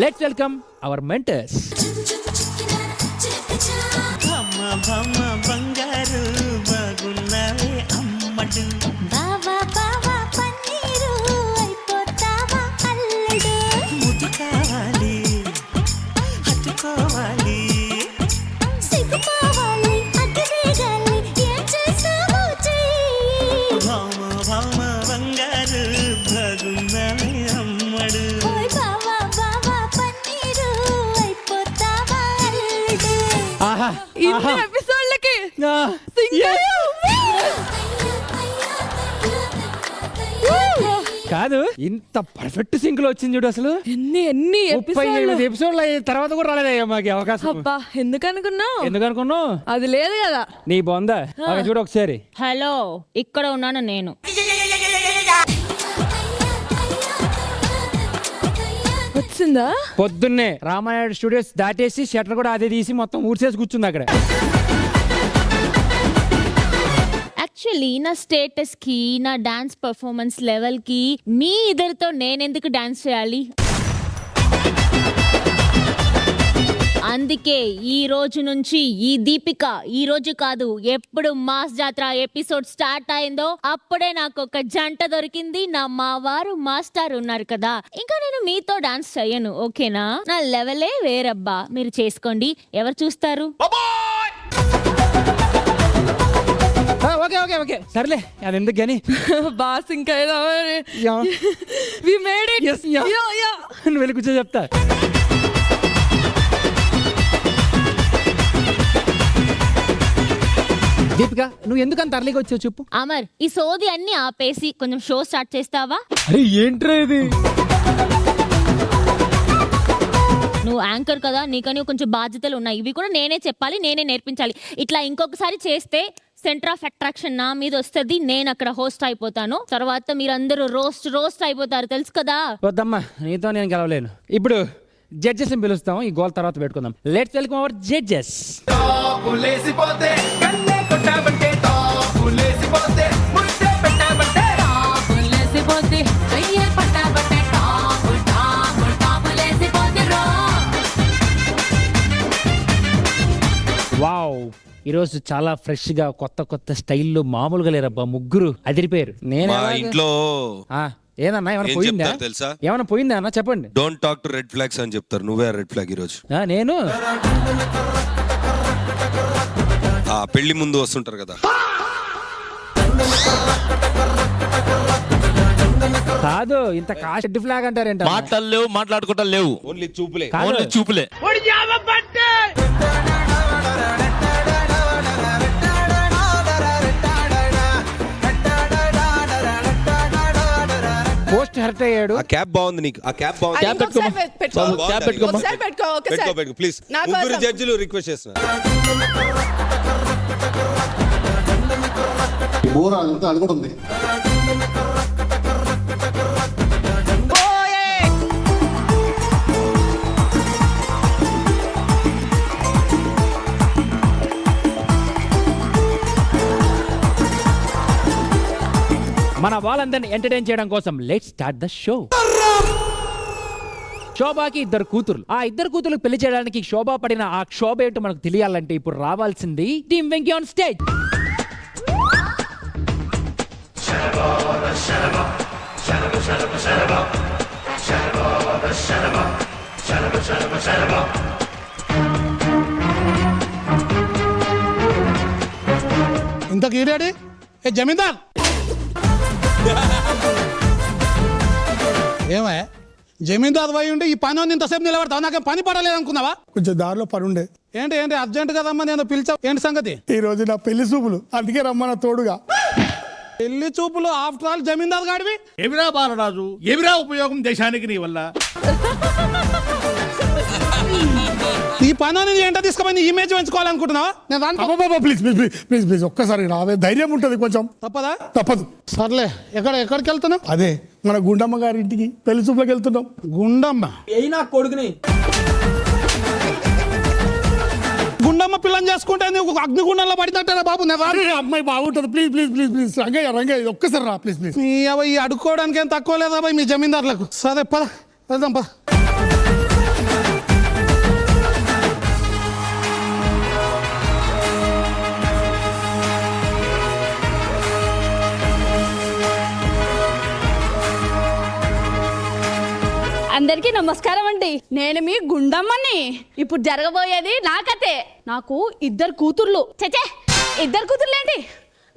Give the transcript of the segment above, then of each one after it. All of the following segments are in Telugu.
Let's welcome our mentors. బంగారు బాగున్నావే అమ్మడు బావా బావా పన్నీరు అయిపోతావా అల్లుడు ముద్దు కావాలి హత్తుకోవాలి సిగ్గుపోవాలి అగ్గివేగాలి ఏం చేస్తావో చెయ్యి భామ భామ బంగారు బాగున్నావే అమ్మడు ఓయ్ బావా బావా పన్నీరు అయిపోతావా అల్లుడు ఆహా ఇన్ని ఎపిసోడ్లకి కాదు, ఇంత పర్ఫెక్ట్ సింక్ లో వచ్చింది చూడు. అసలు ఎన్ని 38 ఎపిసోడ్ల తర్వాత కూడా రాలేదయ్యా మాకు అవకాశం. అబ్బా ఎందుకు అనుకున్నావు? అది లేదు కదా. నీ బొందా చూడు ఒకసారి. హలో, ఇక్కడ ఉన్నాను నేను. వచ్చిందా? పొద్దున్నే రామాయణ స్టూడియోస్ దాటేసి షట్టర్ కూడా అదే తీసి మొత్తం ఊడ్చేసి కూర్చుంది అక్కడ. యాక్చువల్లీ నా స్టేటస్ కి, నా డాన్స్ పర్ఫార్మెన్స్ లెవెల్ కి మీ ఇద్దరితో నేనెందుకు డాన్స్ చేయాలి? అందుకే ఈ రోజు నుంచి ఈ దీపిక ఈ రోజు కాదు, ఎప్పుడు మాస్ జాతర ఎపిసోడ్ స్టార్ట్ అయిందో అప్పుడే నాకు ఒక జంట దొరికింది. నా మావారు మాస్టర్ ఉన్నారు కదా, ఇంకా నేను మీతో డాన్స్ చేయను. ఓకేనా? నా లెవెలే వేరబ్బా. మీరు చేసుకోండి, ఎవరు చూస్తారు? ఓకే ఓకే ఓకే సర్లే, అది ఎందుకు గానీ. బాస్ ఇంకా వి మేడ్ ఇట్. నువ్వు వెళ్ళి కూర్చో చెప్తా. దీపిక, నువ్వు ఎందుకంత అర్లీగా వచ్చావు చెప్పు. అమర్, ఈ సోది అన్ని ఆపేసి కొంచెం షో స్టార్ట్ చేస్తావా? అరే ఏంట్రా ఇది? నువ్వు యాంకర్ కదా, నీకని కొంచెం బాధ్యతలు ఉన్నాయి. ఇవి కూడా నేనే చెప్పాలి, నేనే నేర్పించాలి. ఇట్లా ఇంకొకసారి చేస్తే సెంటర్ ఆఫ్ అట్రాక్షన్ నా మీద వస్తుంది. నేను అక్కడ హోస్ట్ అయిపోతాను. తర్వాత మీరందరూ రోస్ట్ అయిపోతారు, తెలుసు కదా. వద్దమ్మా, నీతో నేను గెలవలేను. ఇప్పుడు జడ్జెస్ ని పిలుస్తాం, ఈ గోల్ తర్వాత పెట్టుకుందాం. Let's welcome our judges. Wow, ఈరోజు చాలా ఫ్రెష్ గా కొత్త స్టైల్లో మామూలుగా లేరబ్బా. ముగ్గురు అదిరిపోయారు. నేను ఇంట్లో ఏదన్నా ఏమైనా పోయిందా తెలుసా? ఏమైనా పోయిందా అన్న చెప్పండి. Don't talk to red flags అని చెప్తారు. నువ్వే రెడ్ ఫ్లాగ్ ఈరోజు. నేను పెళ్లి ముందు వస్తుంటారు కదా. కాదు, ఇంత కాస్ట్ రెడ్ ఫ్లాగ్ అంటారేంట? మాట్లాడలేవు, మాట్లాడుకుంటా లేవు. ఓన్లీ చూపులే. ఓన్లీ చూపులే. పోస్ట్ హర్ట్ అయ్యాడు. ఆ క్యాప్ బాగుంది నీకు. ఆ క్యాప్ బాగుంది. క్యాప్ పెట్టుకో ప్లీజ్. ముగ్గురు జడ్జిలు రిక్వెస్ట్ చేస్తున్నారు. బోర్ అది కూడా ఉంది. మన వాళ్ళందరినీ ఎంటర్టైన్ చేయడం కోసం లెట్స్ స్టార్ట్ ద షో. శోభాకి 2 కూతురు. ఆ 2 కూతురు పెళ్లి చేయడానికి శోభా పడిన ఆ క్షోభ ఏంటో మనకు తెలియాలంటే ఇప్పుడు రావాల్సింది టీమ్ వెంకీ ఆన్ స్టేజ్. ఇంత కీరాడి ఏ జమీందార్ ఏమా జమీందార్ పోయి ఉంటే ఈ పని ఉంది, ఇంతసేపు నిలబడతావు. నాకేం పని పడలేదు అనుకున్నావా? కొంచెం దారిలో పని ఉండే. ఏంటి అర్జెంట్ కదమ్మా, నేను పిలిచావు. ఏంటి సంగతి? ఈ రోజు నా పెళ్లి చూపులు, అందుకే రమ్మన్న తోడుగా. పెళ్లి చూపులు ఆఫ్టర్ ఆల్ జమీందార్ గాడివి. ఎవిరా బాలరాజు, ఎవిరా ఉపయోగం దేశానికి నీ వల్ల? ఈ పని ఏంటో తీసుకుపోయి ఇమేజ్ పెంచుకోవాలనుకుంటున్నావా? నేను ప్లీజ్ ప్లీజ్ ప్లీజ్ ప్లీజ్ ఒక్కసారి రావే, ధైర్యం ఉంటుంది కొంచెం. తప్పదా? తప్పదు. సర్లే, ఎక్కడికి వెళ్తున్నావు? అదే మన గుండమ్మ గారి ఇంటికి పెళ్లి చూపులకు వెళ్తున్నాం. గుండమ్మ గుండమ్మ పిల్లని చేసుకుంటే నువ్వు అగ్నిగుండంలో పడినట్టా బాబు? అమ్మాయి బాగుంటుంది. Please please please please Rangayya ఒక్కసారి రా ప్లీజ్ ప్లీజ్. ఈ అడుక్కోవడానికి ఏం తక్కువ లేదా బాయ్ మీ జమీందారులకు? సరే పద వెళ్దాం పద. నమస్కారం అండి. నేను మీ గుండమ్మని. ఇప్పుడు జరగబోయేది నా కథే. నాకు 2 కూతుర్లు. చచ్చే, 2 కూతుర్లేంటి?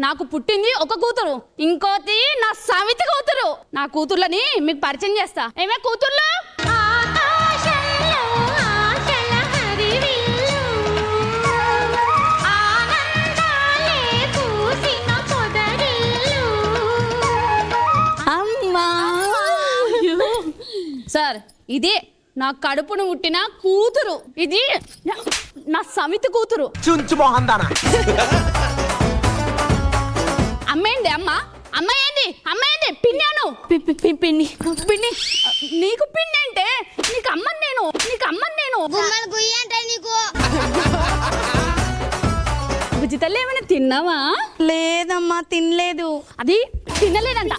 నాకు పుట్టింది ఒక కూతురు, ఇంకోటి నా సమితి కూతురు. నా కూతుర్లని మీకు పరిచయం చేస్తా. ఏమే కూతుర్లు? ఆకాశంలో ఆశల హరివిల్లు ఆనందాలే పూసిన పొదరిల్లు. అమ్మా సార్, ఇదే నా కడుపును పుట్టిన కూతురు. ఇది నా సమితి కూతురు. అమ్మేంది అమ్మ? అమ్మాయింది అమ్మాయింది పిన్నాను. పిన్ని పిన్ని నీకు పిన్ని అంటే నీకు అమ్మని నేను. బుజ్జి తల్లి ఏమైనా తిన్నావా? లేదమ్మా, తినలేదు. అది తినలేదంట.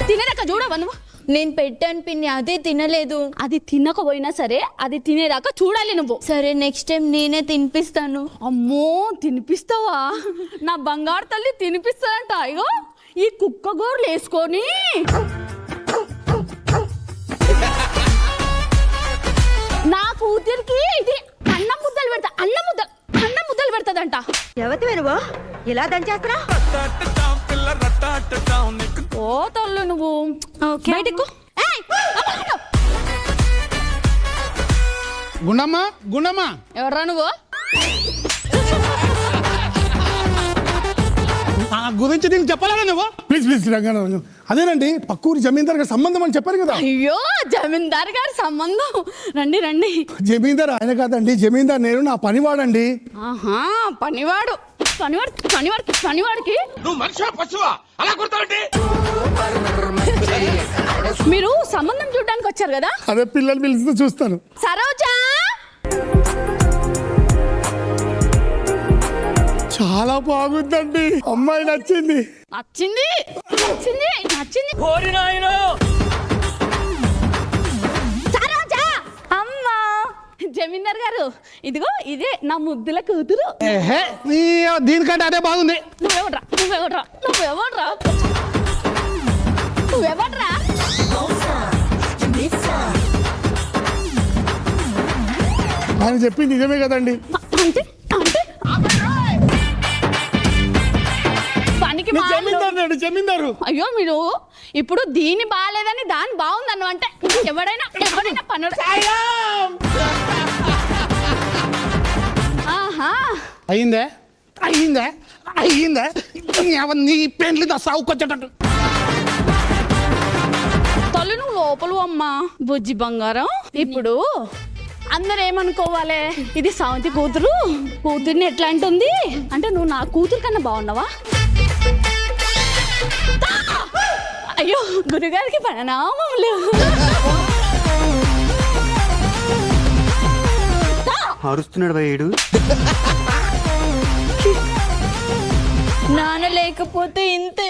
తినేదాకా చూడవా నువ్వు? నేను పెట్టాను పిన్ని, అదే తినలేదు. అది తినకపోయినా సరే అది తినేదాకా చూడాలి నువ్వు. సరే, నెక్స్ట్ టైం నేనే తినిపిస్తాను. అమ్మో, తినిపిస్తావా? నా బంగారు తల్లి తినిపిస్తానంట. అయ్యో, ఈ కుక్క గోర్లు వేసుకొని నా కూతురికి ఇది అన్నం ముద్దలు పెడతాదంట. ఎవతి వెనువో ఇలా దంచేస్తున్నా? ఓ తల్లు నువ్వు బయటకు. గుండమ్మ ఎవర్రా నువ్వు? నా గురించి నీకు చెప్పలేదా నువ్వు? ప్లీజ్ రంగారావు, అదేనండి పక్కూరి జమీందార్ గారి సంబంధం అని చెప్పారు కదా. అయ్యో, జమీందార్ గారి సంబంధం. రండి. జమీందార్ ఆయన కాదండి, జమీందార్ నేను, నా పనివాడండి. ఆహా, పనివాడికి నువ్వు మనిషివా పశువా అలా కొడతావంటే? మీరు సంబంధం చూడడానికి వచ్చారు కదా? అదే పిల్లలు పిలిస్తే చూస్తాను. సరోజా, చాలా బాగుందండి, అమ్మాయి నచ్చింది. నచ్చింది. సరోజా, అమ్మా, జమీందార్ గారు, ఇదిగో ఇదే నా ముద్దుల కూతురు. దీనికంటే అదే బాగుంది. నువ్వెవడ్రా? ఆయన చెప్పింది నిజమే కదండి. అంటే పనికి జమీందారు. అయ్యో, మీరు ఇప్పుడు దీని బాగాలేదని దాని బాగుందను అంటే ఎవడైనా పనుడు. ఆహా, అయిందే నీ పెండ్లి సావుకొచ్చేటట్టు. తల్లి నువ్వు లోపలు అమ్మా. బుజ్జి బంగారం, ఇప్పుడు అందరు ఏమనుకోవాలి? ఇది సవంతి కూతుర్ని ఎట్లా అంటుంది అంటే నువ్వు నా కూతురు కన్నా బాగున్నావా? అయ్యో, గురుగారికి ప్రణామములు. అరుస్తున్నాడు భయ్యుడు. నాన్న లేకపోతే ఇంతే.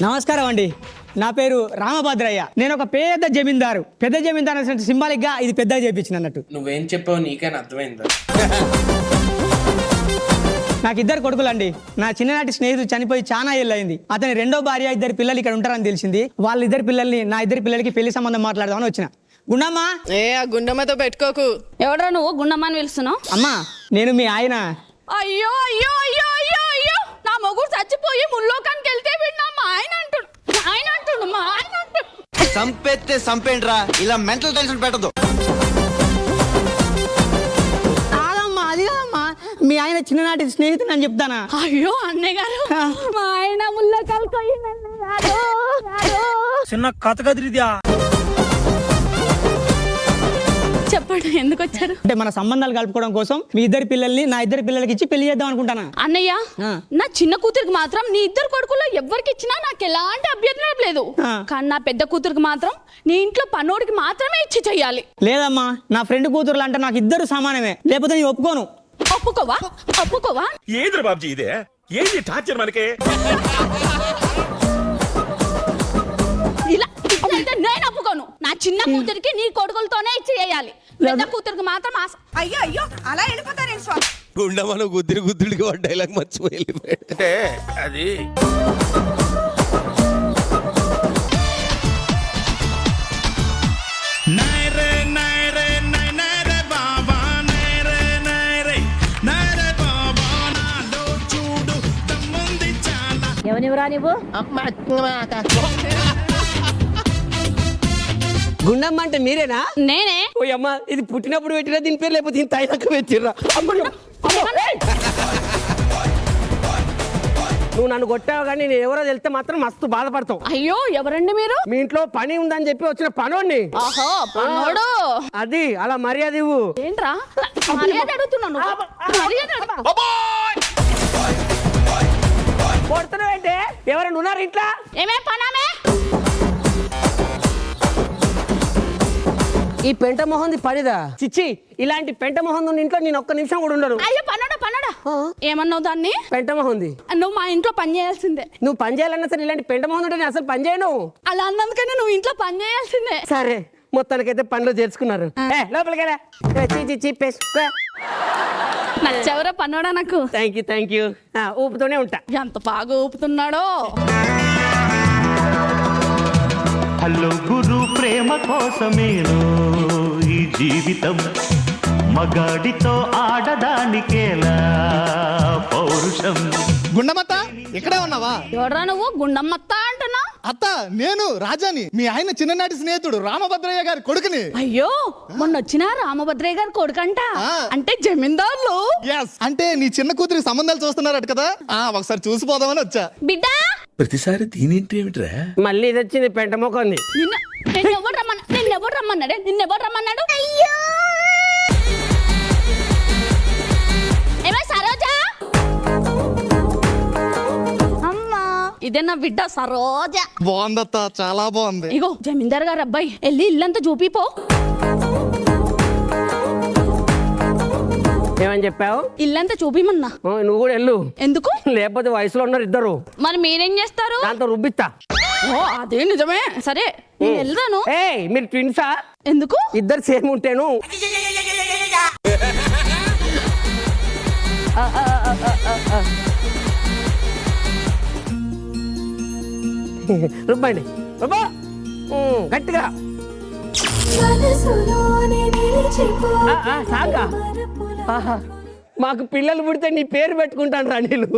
నమస్కారం అండి, నా పేరు రామభద్రయ్య. నేను ఒక పెద్ద జమీందారు సింబాలిక్ గా ఇది పెద్దగా చేయించిన అన్నట్టు. నువ్వేం చెప్పావు నీకైనా అర్థమైందా? నాకు 2 కొడుకులండి. నా చిన్ననాటి స్నేహితుడు చనిపోయి చాలా ఏళ్ళయింది. అతని 2వ భార్య 2 పిల్లలు ఇక్కడ ఉంటారని తెలిసింది. వాళ్ళ 2 పిల్లల్ని నా 2 పిల్లలకి పెళ్లి సంబంధం మాట్లాడదామని వచ్చిన. గుండమ్మా. గుండమ్మతో పెట్టుకోకు. ఎవడ్రా నువ్వు గుండమ్మ అని పిలుస్తున్నావు? అమ్మా, నేను మీ ఆయన. అయ్యో, నా మొగుడు చచ్చిపోయి ముల్లోకానికి వెళ్తే విన్నా మా ఆయన అంటుండు. సంపేంట్రా, ఇలా మెంటల్ టెన్షన్ పెట్టదు. అది కాదమ్మా, మీ ఆయన చిన్ననాటి స్నేహితుడు అని చెప్తానా? అయ్యో అన్నయ్య గారు, మా ఆయన ముల్లోకాలకు పోయిందన్నయ్య. చిన్న కథ కదిరిద్యా. చెప్పండి, ఎందుకు వచ్చారు? అంటే మన సంబంధాలు కలుపుకోవడం కోసం మీ 2 పిల్లల్ని నా 2 పిల్లలకి ఇచ్చి పెళ్లి చేద్దాం అనుకుంటానా. అన్నయ్య, నా చిన్న కూతురికి మాత్రం నీ 2 కొడుకుల్లో ఎవరికి ఇచ్చినా నాకు ఎలాంటి అభ్యంతరం లేదు. కానీ నా పెద్ద కూతురికి మాత్రం నీ ఇంట్లో పనోడికి మాత్రమే ఇచ్చి చెయ్యాలి. లేదమ్మా, నా ఫ్రెండ్ కూతురులు అంటే నాకు 2 సమానమే, లేకపోతే నేను ఒప్పుకోను. ఒప్పుకోవా ఒప్పుకోవా ఏంద్ర బాబుజీ ఇదే ఏంది టార్చర్ మనకి ఇలా ఇట్లయితే నేను ఒప్పుకోను. నా చిన్న కూతురికి నీ కొడుకులతోనే ఇచ్చేయాలి. పెద్ద కూతురికి మాత్రం అయ్యో అయ్యో అలా వెళ్ళిపోతారేం స్వామి? గుండమ్మను గుద్దుడికి వాడు డైలాగ్ మర్చిపోయి వెళ్ళిపోయాడు. అంటే అది ఎవనివరా నువ్వు? గుండమ్మ అంటే మీరేనా? నేనే. ఓ అమ్మ, ఇది పుట్టినప్పుడు పెట్టినా దీని పేరు, లేకపోతే దీని తాయినాక పెట్టిర్రా? అమ్మయ్యో, అమ్మో, ఏయ్! నువ్వు నన్ను కొట్టావు కానీ నేను ఎవరో తెలిస్తే మాత్రం మస్తు బాధపడతావు. అయ్యో ఎవరండి మీరు? మీ ఇంట్లో పని ఉందని చెప్పి వచ్చిన పనోడిని. ఆహో పనోడు. అది అలా మర్యాద ఇవ్వు. ఏంట్రా మర్యాద అడుగుతున్నాను. కొడుతున్నావు అంటే ఎవరైనా ఉన్నారు ఇంట్లో? ఏమే పనామే? ఈ పెంట మొహంది పనిదా? చిచ్చి, ఇలాంటి పెంట మొహం ఇంట్లో నేను ఒక్క నిమిషం కూడా ఉండను. అయ్యో పనోడా పనోడా ఏమన్నావు దాన్ని? పెంట మొహంది. నువ్వు మా ఇంట్లో పని చేయాల్సిందే. నువ్వు పని చేయాలన్నా సరే ఇలాంటి పెంట మొహం ఉంటే నేను అసలు పని చేయను. అలా అన్నందుకనే నువ్వు ఇంట్లో పని చేయాల్సిందే. సరే, మొత్తానికైతే పనిలో చేర్చుకున్నారు. లోపలికి నచ్చెవరో పనోడా నాకు. Thank you. ఊపుతూనే ఉంటా. ఎంత బాగా ఊపుతున్నాడో. హలో గురు, ప్రేమ కోసమేనో ఈ జీవితం, మగాడితో ఆడదానికేలా పౌరుషం. గుండమత్త ఇక్కడే ఉన్నావా? ఎవడ్రా నువ్వు గుండమ్మత్త అంటున్నా? అత్త, నేను రాజాని, మీ ఆయన చిన్ననాటి స్నేహితుడు రామభద్రయ్య గారి కొడుకుని. అయ్యో మొన్న వచ్చిన రామభద్రయ్య గారి కొడుకంట. అంటే జమీందారులు. అంటే నీ చిన్న కూతురికి సంబంధాలు చూస్తున్నారట కదా, ఒకసారి చూసిపోదామని వచ్చా. బిడ్డ ప్రతిసారి దీనింటి ఏమిట్రా? మళ్ళీ ఇది వచ్చింది పెంట మొక్కంది. నిన్నెవరు రమ్మన్నాడే? నిన్నెవరు రమ్మన్నాడు? అయ్యో ఏమో సరోజా. అమ్మా ఇదే నా బిడ్డ సరోజ. బాగుందత్త, చాలా బాగుంది. ఇగో జమీందార్ గారు అబ్బాయి, వెళ్ళి ఇల్లంతా చూపిపో. ఏమని చెప్పావు? ఇల్లంతా చూపిమన్నా. నువ్వు కూడా వెళ్ళు. ఎందుకు? లేకపోతే వయసులో ఉన్నారు ఇద్దరు. మరి మీరేం చేస్తారు? దాంతో రుబ్బిస్తా. ఓ అదే నిజమే. సరే నేను వెళ్తాను. మీరు ట్విన్సా? ఎందుకు? ఇద్దరు సేమ్ ఉంటేను. రుబ్బండి, రుబ్బా గట్టిగా. సాగా. మాకు పిల్లలు పుడితే నీ పేరు పెట్టుకుంటాను రా నీళ్ళు.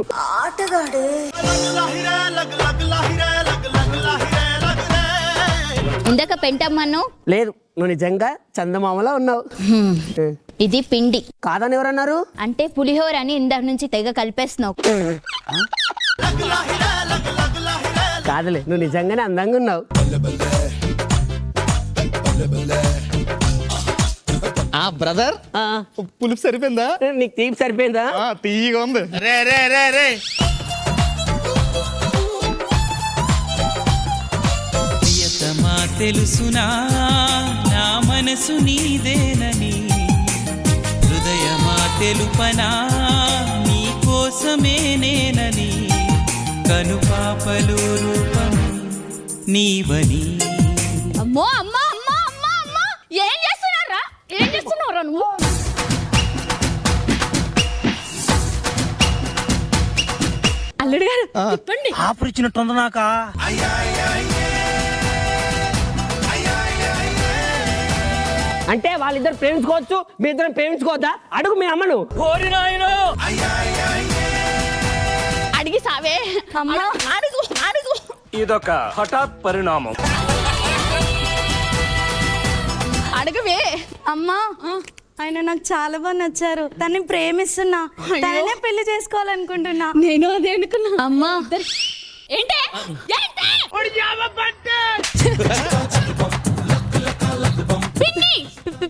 ఇందాక పెంటమ్మను. లేదు, నువ్వు నిజంగా చందమామలా ఉన్నావు. ఇది పిండి కాదని ఎవరన్నారు? అంటే పులిహోర అని ఇందాక నుంచి తెగ కలిపేస్తున్నావు. కాదులే, నువ్వు నిజంగానే అందంగా ఉన్నావు. బ్రదర్, పులుపు సరిపోయిందా? నీకు తీపి సరిపోయిందా? తీయగా ఉంది. తెలుసునా నా మనసు నీదేనని, హృదయమా తెలుపనా నీ కోసమే నేనని, కనుపాపలు రూపం నీవని. అమ్మో అమ్మా అమ్మా అమ్మా అమ్మా ఏం చేస్తున్నారా? ఏం చేస్తున్నావురా నువ్వు? అల్లుడు గారు చెప్పండి. ఆపరిచినట్టుంది నాక. అంటే వాళ్ళిద్దరు ప్రేమించుకోవచ్చు, మీ ఇద్దరు ప్రేమించుకోవద్దా? అడుగు మీ అమ్మను. అడిగి సావే. అమ్మా అడుగు అడుగు. ఇదొక హఠాత్ పరిణామం. అడుగువే. అమ్మా ఆయన నాకు చాలా బాగా నచ్చారు. తనని ప్రేమిస్తున్నా, తననే పెళ్లి చేసుకోవాలనుకుంటున్నా. నేను అదే అనుకున్నా. అమ్మా ఏంటే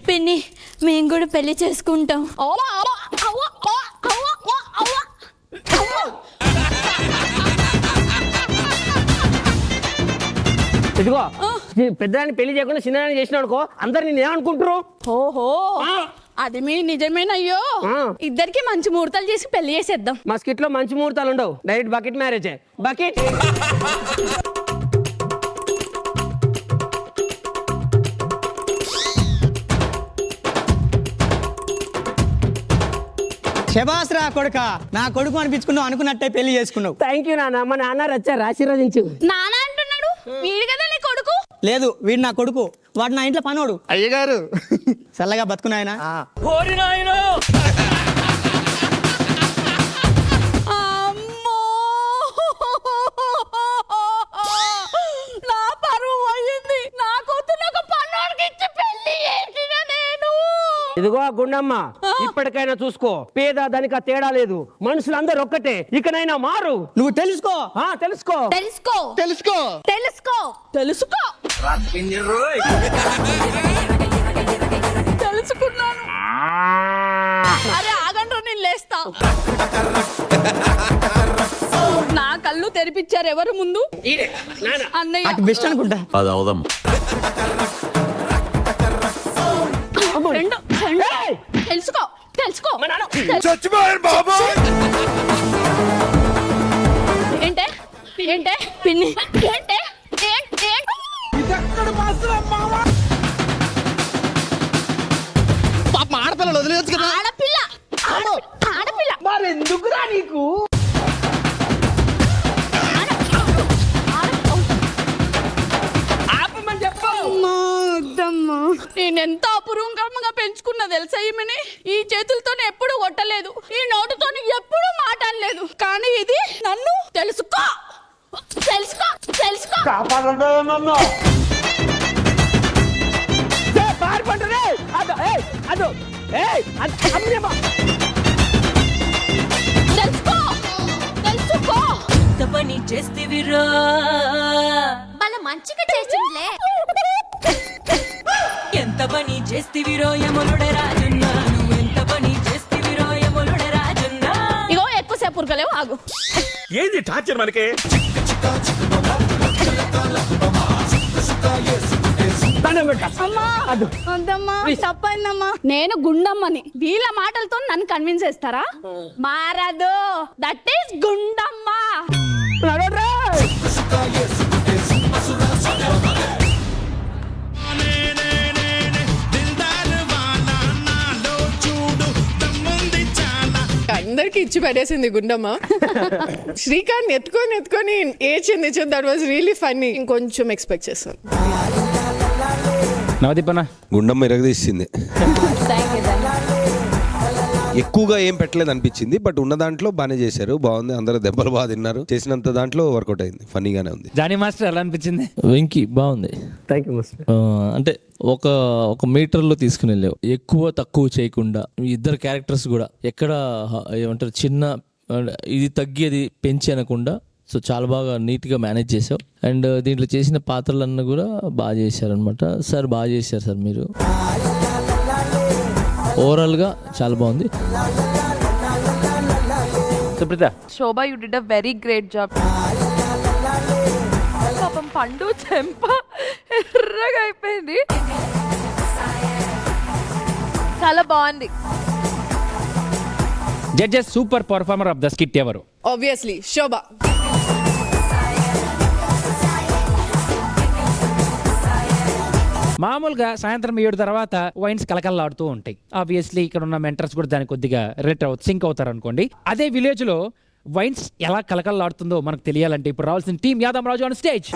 పిన్ని, మేము కూడా పెళ్లి చేసుకుంటాం. ఇదిగో, పెద్దదాన్ని పెళ్లి చేయకుండా చిన్నదాన్ని చేసిన అనుకో, అందరు నేను ఏమనుకుంటారు? ఓహో అది మీ నిజమేనయ్యో. ఇద్దరికి మంచి ముహూర్తాలు చేసి పెళ్లి చేసేద్దాం. మా స్కిట్ లో మంచి ముహూర్తాలు ఉండవు, డైరెక్ట్ బకెట్ మ్యారేజ్. బకెట్ శబాస్ రా కొడుక, నా కొడుకు అనిపించుకున్నావు, అనుకున్నట్టే పెళ్లి చేసుకున్నావు. థ్యాంక్ యూ నాన్న. మా నాన్న వచ్చారు, ఆశీర్వదించు. నానా అంటున్నాడు, వీడు కదా నీ కొడుకు. లేదు, వీడు నా కొడుకు, వాడు నా ఇంట్లో పనోడు. అయ్యగారు చల్లగా బతుకున్నాయన. అమ్మో, నా పరువు పోయింది. నా కూతురు ఒక పన్నోడికి ఇచ్చి పెళ్లి చేసిన నేను. ఇదిగో గుండమ్మ, ఇప్పటికైనా చూసుకో, పేద ధనిక తేడా లేదు, మనుషులందరూ ఒక్కటే, ఇకనైనా మారు. నువ్వు తెలుసుకో. తెలుసుకో తెలుసుకో తెలుసుకో తెలుసుకో తెలుసుకో తెలుసుకున్నాను. అరే ఆగండ్రు, నేను లేస్తా. నా కళ్ళు తెరిపించారు ఎవరు ముందు? అన్నయ్య. బెస్ట్ అనుకుంటా. అది అవుదాం. రెండు తెలుసుకో తెలుసుకో. ఏంటే ఏంటే పిన్ని ఏంటే పాప ఆడపిల్లలు వదిలేయచ్చు కదా. ఆడపిల్ల ఆడపిల్ల మరి ఎందుకురా నీకు? ఆపమని చెప్పు. నేనెంత అపురూపంగా పెంచుకున్నా తెలుసా ఈమెని. ఈ చేతులతో ఎప్పుడు కొట్టలేదు, ఈ నోటుతో ఎప్పుడు మాట్లాడలేదు. కానీ ఇది నన్ను తెలుసుకో తెలుసుకో తెలుసుకో. తెలుసుకో తెలుసుకో. పని చేస్తేవిరా వాళ్ళ మంచిగా చేసిందిలే. ఎంత పని చేస్తేవిరో యములుడే రాజున్నా, నువ్వు ఎంత పని చేస్తేవిరో యములుడే రాజున్నా. ఇగో ఎక్కువసేపు ఉరకలేవు, ఆగు. ఏంది టార్చర్ మనకి? వద్దమ్మా, తప్పైందమ్మా. నేను గుండమ్మని, వీళ్ళ మాటలతో నన్ను కన్విన్స్ చేస్తారా? మారదు. That is Gundamma. అందరికి ఇచ్చి పడేసింది గుండమ్మ. శ్రీకాంత్ ఎత్తుకొని ఏడ్చింది. That was really funny. ఇంకొంచెం ఎక్స్పెక్ట్ చేస్తాను. నవదీపన గుండమ్మ ఇరగదీసింది. ఎక్కువగా ఏం పెట్టలేదు అనిపించింది, బట్ ఉన్న దాంట్లో బాగానే చేశారు, బాగుంది. అందరూ దెబ్బలు బాగా తిన్నారు, చేసినంత దాంట్లో వర్కౌట్ అయింది, ఫన్నీగానే ఉంది. జానీ మాస్టర్ ఎలా అనిపించింది? వెంకీ బాగుంది. Thank you master. అంటే ఒక మీటర్లో తీసుకుని వెళ్ళావు, ఎక్కువ తక్కువ చేయకుండా. ఇద్దరు క్యారెక్టర్స్ కూడా ఎక్కడ ఏమంటారు చిన్న ఇది తగ్గి అది పెంచి అనకుండా, సో చాలా బాగా నీట్గా మేనేజ్ చేసావు. అండ్ దీంట్లో చేసిన పాత్రలన్నీ కూడా బాగా చేశారనమాట. సార్ బాగా చేశారు సార్ మీరు. ఓవరాల్గా చాలా బాగుంది. Supritha. Shobha, you did a very great job. పాపం పండు చెంప ఎర్రగా అయిపోయింది. చాలా బాగుంది. Judges super performer of the skit ఎవరు? ఆబ్వియస్లీ శోభా. మామూలుగా సాయంత్రం 7 తర్వాత వైన్స్ కలకల్లాడుతూ ఉంటాయి. ఆబ్వియస్లీ ఇక్కడ ఉన్న మెంటర్స్ కూడా దానికి కొద్దిగా సింక్ అవుతారు అనుకోండి. అదే విలేజ్ లో వైన్స్ ఎలా కలకల్లాడుతుందో మనకు తెలియాలంటే ఇప్పుడు రావాల్సిన team Yadav Raju on stage.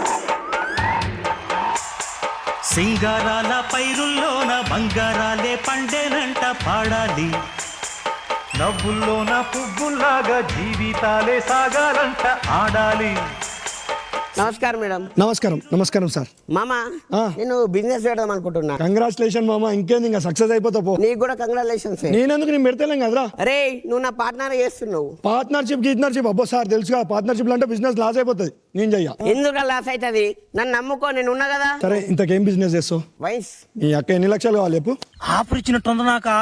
సింగారాల పైరుల్లోన బంగారాలే పండేనంట పాడాలి, నవ్వుల్లోన పువ్వుల్లాగా జీవితాలే సాగాలంట ఆడాలి. నమస్కారం మేడం. నమస్కారం సార్. మామ, నేను బిజినెస్ చేయడం అనుకుంటున్నా. కంగ్రాచులేషన్ మామ, ఇంకేంది ఇంకా సక్సెస్ అయిపోతా పో. నీకు కూడా కంగ్రాచులేషన్స్. నేనెందుకు నేను పెడతలేం కదరా. అరే, నువ్వు నా పార్ట్నర్ చేస్తున్నావు. పార్ట్నర్షిప్ అబ్బో సార్ తెలుసు కదా, పార్ట్నర్షిప్ అంటే బిజినెస్ లాస్ అయిపోతుంది. నేను చెయ్య. ఎందుకు లాస్ అవుతుంది? నన్ను నమ్ముకో, నేను ఉన్నా కదా. సరే, ఇంతకేం బిజినెస్ చేస్తావు? వైన్స్. ఈ అక్క ఎన్ని లక్షలు కావాలి చెప్పు. ఆఫర్ ఇచ్చినట్టుంది నాకా.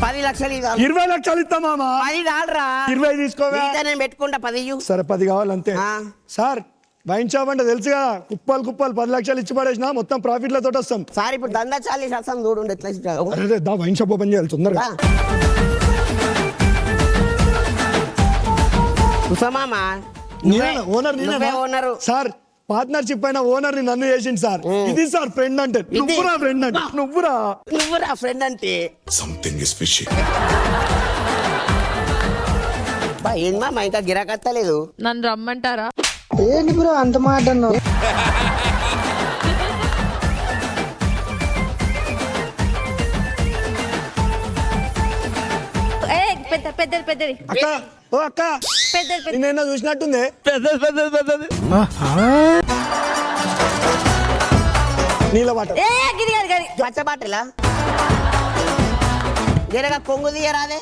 10 లక్షలు. 20 లక్షలు ఇస్తా మామా. 10 రాలరా. 20 తీసుకోవా? నేను పెట్టుకుంటా 10. సరే 10 కావాలి అంతే. సార్ వైన్ షాప్ అంటే తెలుసు కదా, కుప్పలు 10 లక్షలు ఇచ్చి పడేసిన మొత్తం ప్రాఫిట్లతో వస్తాం. సార్ ఇప్పుడు దందా చాలి వస్తాం చూడు ఎట్లా. అరే దా వైన్ షాప్ ఓపెన్ చేయాలి తొందరగా. కుసమామా ఓనర్ సార్, పార్ట్నర్షిప్ అయిన ఓనర్ ని నన్ను చేసింది సార్. ఇది సార్ ఫ్రెండ్ అంటే. నువ్వురా ఫ్రెండ్ అంటే. నువ్వురా ఫ్రెండ్ అంటే సంథింగ్ ఇస్ ఫిషీ. ఏం మామ ఇంకా గిరాకత్తలేదు. నన్ను రమ్మంటారా? ఏంటి బ్రో అంత మాట అన్నావు? పెద్దది అక్క, ఓ అక్క, పెద్దది నిన్న చూసినట్టుంది. నీళ్ళ వాటర్ పచ్చ బాటలా జరగా కొంగు తీయరాదే.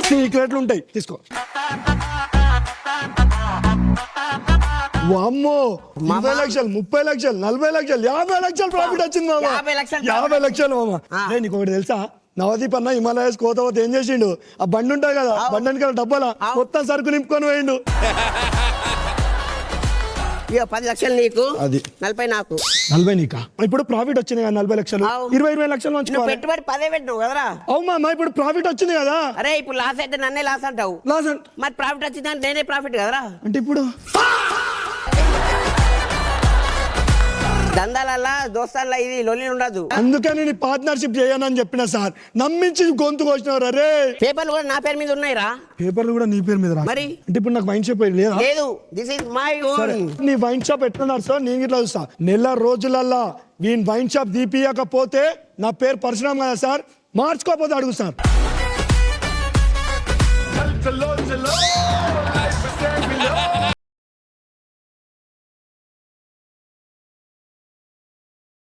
సీక్రెట్లు ఉంటాయి, తీసుకో. వామ్మో 20 లక్షలు, 30 లక్షలు, 40 లక్షలు, 50 లక్షలు ప్రాఫిట్ వచ్చింది మామ. 50 లక్షలు మామ. నీకు ఒకటి తెలుసా, నవదీప్ అన్న హిమాలయస్ కోత ఏం చేసిండు, ఆ బండి ఉంటుంది కదా, బండి వెనకాల డబ్బాల మొత్తం సరుకు నింపుకొని పోయిండు. 10 లక్షలు నీకు, అది 40 నాకు. 40 నీకా? ఇప్పుడు ప్రాఫిట్ వచ్చింది కదా 40 లక్షలు, 20 లక్షలు నువ్వు పెట్టుబడి 10 పెట్టినావు కదరా. అవుమా, ఇప్పుడు ప్రాఫిట్ వచ్చింది కదా. అరే ఇప్పుడు లాస్ అయితే నన్నే లాస్ అంటావు. మరి ప్రాఫిట్ వచ్చిందంటే నేనే ప్రాఫిట్ కదరా. అంటే ఇప్పుడు దందాలల్లా దోస్తాల్లో ఇది లొల్లి ఉండదు. అందుకని నీ పార్ట్నర్షిప్ చేయనని చెప్పిన సార్, నమ్మించి గొంతు కోసినవరా రే. పేపర్లు కూడా నా పేరు మీద ఉన్నాయి రా. పేపర్లు కూడా నీ పేరు మీద రా. మరి అంటే ఇప్పుడు నాకు వైన్ షాప్ లేదా? లేదు, దిస్ ఇస్ మై ఓన్. నీ వైన్ షాప్ ఎట్లున్నారు సార్, నేను ఇట్లా చూస్తా. నెల రోజులల్లా వీన్ వైన్ షాప్ దీపియకపోతే నా పేరు పరశురామ్ కదా సార్, మార్చుకోకపోతే అడుగు సార్.